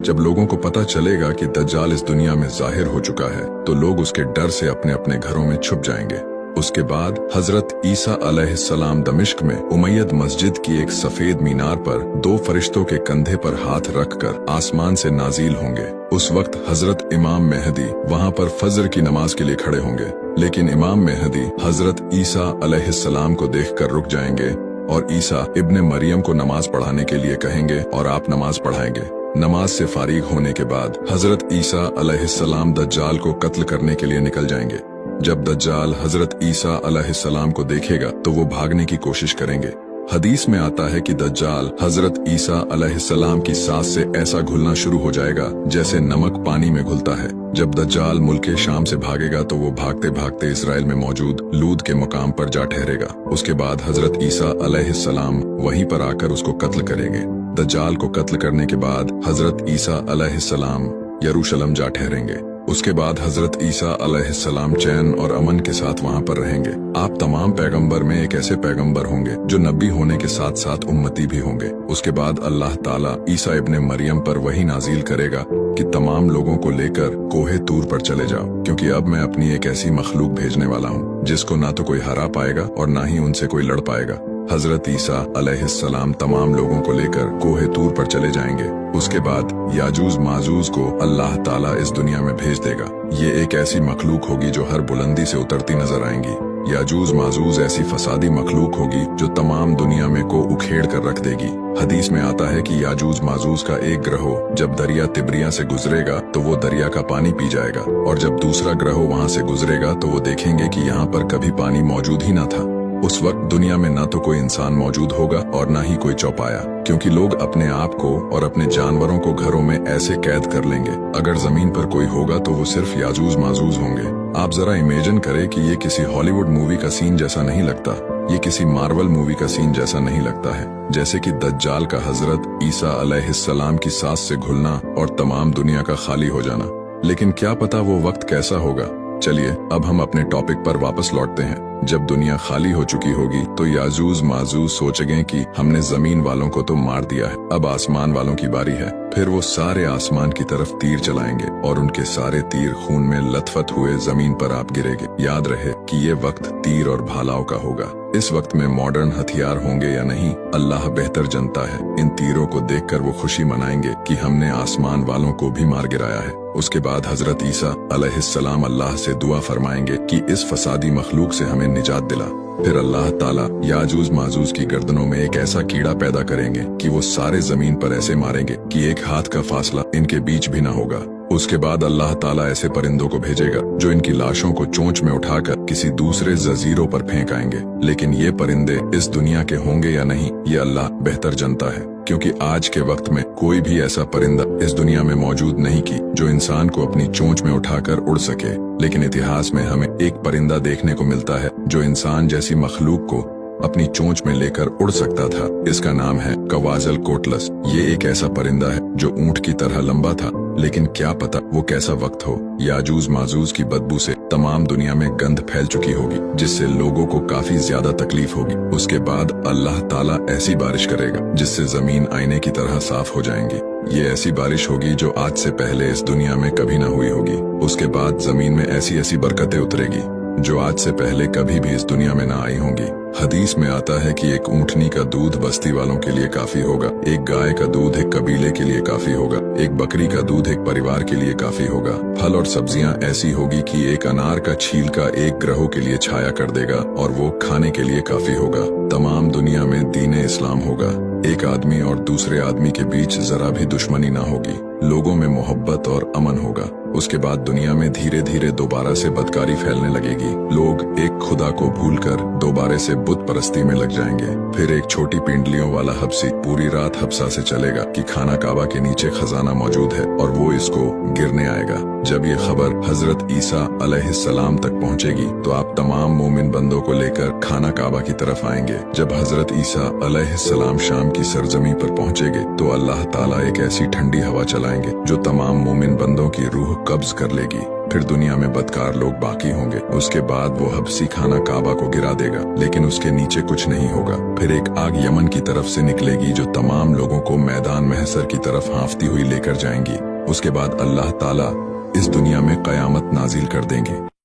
जब लोगों को पता चलेगा कि दज्जाल इस दुनिया में जाहिर हो चुका है तो लोग उसके डर से अपने अपने घरों में छुप जाएंगे। उसके बाद हजरत ईसा अलैहिस्सलाम दमिश्क में उमैयद मस्जिद की एक सफेद मीनार पर दो फरिश्तों के कंधे पर हाथ रखकर आसमान से नाजिल होंगे। उस वक्त हजरत इमाम मेहदी वहां पर फजर की नमाज के लिए खड़े होंगे, लेकिन इमाम मेहदी हजरत ईसा अलैहिस्सलाम को देखकर रुक जाएंगे और ईसा इब्ने मरियम को नमाज पढ़ाने के लिए कहेंगे और आप नमाज पढ़ाएंगे। नमाज से फारिग होने के बाद हजरत ईसा अलैहिस्सलाम दज्जाल को कत्ल करने के लिए निकल जाएंगे। जब दज्जाल हजरत ईसा अलैहिस्सलाम को देखेगा तो वो भागने की कोशिश करेंगे। हदीस में आता है कि दज्जाल हजरत ईसा अलैहिस्सलाम की सांस से ऐसा घुलना शुरू हो जाएगा जैसे नमक पानी में घुलता है। जब दज्जाल मुल्क शाम से भागेगा तो वो भागते भागते इसराइल में मौजूद लूद के मुकाम पर जा ठहरेगा। उसके बाद हजरत ईसा अलैहिस्सलाम वहीं पर आकर उसको कत्ल करेंगे। दज्जाल को कत्ल करने के बाद हजरत ईसा अलैहिस्सलाम यरूशलेम जा ठहरेंगे। उसके बाद हजरत ईसा अलैहिस्सलाम चैन और अमन के साथ वहां पर रहेंगे। आप तमाम पैगंबर में एक ऐसे पैगंबर होंगे जो नबी होने के साथ साथ उम्मती भी होंगे। उसके बाद अल्लाह ताला ईसा इब्ने मरियम पर वही नाजिल करेगा कि तमाम लोगों को लेकर कोहे तूर पर चले जाओ, क्योंकि अब मैं अपनी एक ऐसी मखलूक भेजने वाला हूँ जिसको ना तो कोई हरा पाएगा और ना ही उनसे कोई लड़ पाएगा। हजरत ईसा अलैहिस्सलाम तमाम लोगों को लेकर कोहे तूर पर चले जाएंगे। उसके बाद याजूज माजूज को अल्लाह ताला इस दुनिया में भेज देगा। ये एक ऐसी मखलूक होगी जो हर बुलंदी से उतरती नजर आएंगी। याजूज माजूज ऐसी फसादी मखलूक होगी जो तमाम दुनिया में को उखेड़ कर रख देगी। हदीस में आता है कि याजूज माजूज का एक ग्रोह जब दरिया तिब्रिया से गुजरेगा तो वो दरिया का पानी पी जाएगा, और जब दूसरा ग्रोह वहाँ से गुजरेगा तो वो देखेंगे कि यहाँ पर कभी पानी मौजूद ही न था। उस वक्त दुनिया में ना तो कोई इंसान मौजूद होगा और ना ही कोई चौपाया, क्योंकि लोग अपने आप को और अपने जानवरों को घरों में ऐसे कैद कर लेंगे। अगर जमीन पर कोई होगा तो वो सिर्फ याजूज माजूज होंगे। आप जरा इमेजिन करें कि ये किसी हॉलीवुड मूवी का सीन जैसा नहीं लगता, ये किसी मार्वल मूवी का सीन जैसा नहीं लगता है। जैसे कि दज्जाल का हजरत ईसा अलैहिस्सलाम की सांस से घुलना और तमाम दुनिया का खाली हो जाना। लेकिन क्या पता वो वक्त कैसा होगा। चलिए अब हम अपने टॉपिक पर वापस लौटते हैं। जब दुनिया खाली हो चुकी होगी तो याजूज माजूज सोचेंगे कि हमने जमीन वालों को तो मार दिया है, अब आसमान वालों की बारी है। फिर वो सारे आसमान की तरफ तीर चलाएंगे और उनके सारे तीर खून में लथपथ हुए जमीन पर आप गिरेंगे। याद रहे कि ये वक्त तीर और भालाओं का होगा। इस वक्त में मॉडर्न हथियार होंगे या नहीं, अल्लाह बेहतर जानता है। इन तीरों को देखकर वो खुशी मनाएंगे कि हमने आसमान वालों को भी मार गिराया है। उसके बाद हजरत ईसा अलैहिस्सलाम अल्लाह से दुआ फरमाएंगे कि इस फसादी मखलूक से हमें निजात दिला। फिर अल्लाह ताला याजूज माजूज की गर्दनों में एक ऐसा कीड़ा पैदा करेंगे कि वो सारे जमीन पर ऐसे मारेंगे कि एक हाथ का फासला इनके बीच भी ना होगा। उसके बाद अल्लाह ताला ऐसे परिंदों को भेजेगा जो इनकी लाशों को चोंच में उठाकर किसी दूसरे जजीरों पर फेंक आएंगे। लेकिन ये परिंदे इस दुनिया के होंगे या नहीं, ये अल्लाह बेहतर जानता है, क्योंकि आज के वक्त में कोई भी ऐसा परिंदा इस दुनिया में मौजूद नहीं की जो इंसान को अपनी चोंच में उठाकर उड़ सके। लेकिन इतिहास में हमें एक परिंदा देखने को मिलता है जो इंसान जैसी मखलूक को अपनी चोंच में लेकर उड़ सकता था। इसका नाम है कवाजल कोटलस। ये एक ऐसा परिंदा है जो ऊंट की तरह लंबा था, लेकिन क्या पता वो कैसा वक्त हो। याजूज माजूज की बदबू से तमाम दुनिया में गंध फैल चुकी होगी, जिससे लोगों को काफी ज्यादा तकलीफ होगी। उसके बाद अल्लाह ताला ऐसी बारिश करेगा जिससे जमीन आईने की तरह साफ हो जाएंगी। ये ऐसी बारिश होगी जो आज से पहले इस दुनिया में कभी ना हुई होगी। उसके बाद जमीन में ऐसी ऐसी बरकतें उतरेगी जो आज से पहले कभी भी इस दुनिया में ना आई होंगी। हदीस में आता है कि एक ऊंटनी का दूध बस्ती वालों के लिए काफी होगा, एक गाय का दूध एक कबीले के लिए काफी होगा, एक बकरी का दूध एक परिवार के लिए काफी होगा। फल और सब्जियां ऐसी होगी कि एक अनार का छीलका एक ग्रहों के लिए छाया कर देगा और वो खाने के लिए काफी होगा। तमाम दुनिया में दीन इस्लाम होगा। एक आदमी और दूसरे आदमी के बीच जरा भी दुश्मनी ना होगी। लोगों में मोहब्बत और अमन होगा। उसके बाद दुनिया में धीरे धीरे दोबारा से बदकारी फैलने लगेगी। लोग एक खुदा को भूलकर दोबारा से बुत परस्ती में लग जाएंगे। फिर एक छोटी पिंडलियों वाला हब्सी पूरी रात हब्सा से चलेगा कि खाना काबा के नीचे खजाना मौजूद है और वो इसको गिरने आएगा। जब ये खबर हजरत ईसा अलैहिस्सलाम तक पहुंचेगी तो आप तमाम मोमिन बंदों को लेकर खाना काबा की तरफ आएंगे। जब हजरत ईसा अलैहिस्सलाम शाम की सरजमी पर पहुंचेंगे तो अल्लाह ताला एक ऐसी ठंडी हवा चलाएंगे जो तमाम मोमिन बंदों की रूह कब्ज कर लेगी। फिर दुनिया में बदकार लोग बाकी होंगे। उसके बाद वो हबसी खाना काबा को गिरा देगा, लेकिन उसके नीचे कुछ नहीं होगा। फिर एक आग यमन की तरफ से निकलेगी जो तमाम लोगों को मैदान महशर की तरफ हाँफती हुई लेकर जाएंगी। उसके बाद अल्लाह ताला इस दुनिया में कयामत नाजिल कर देंगे।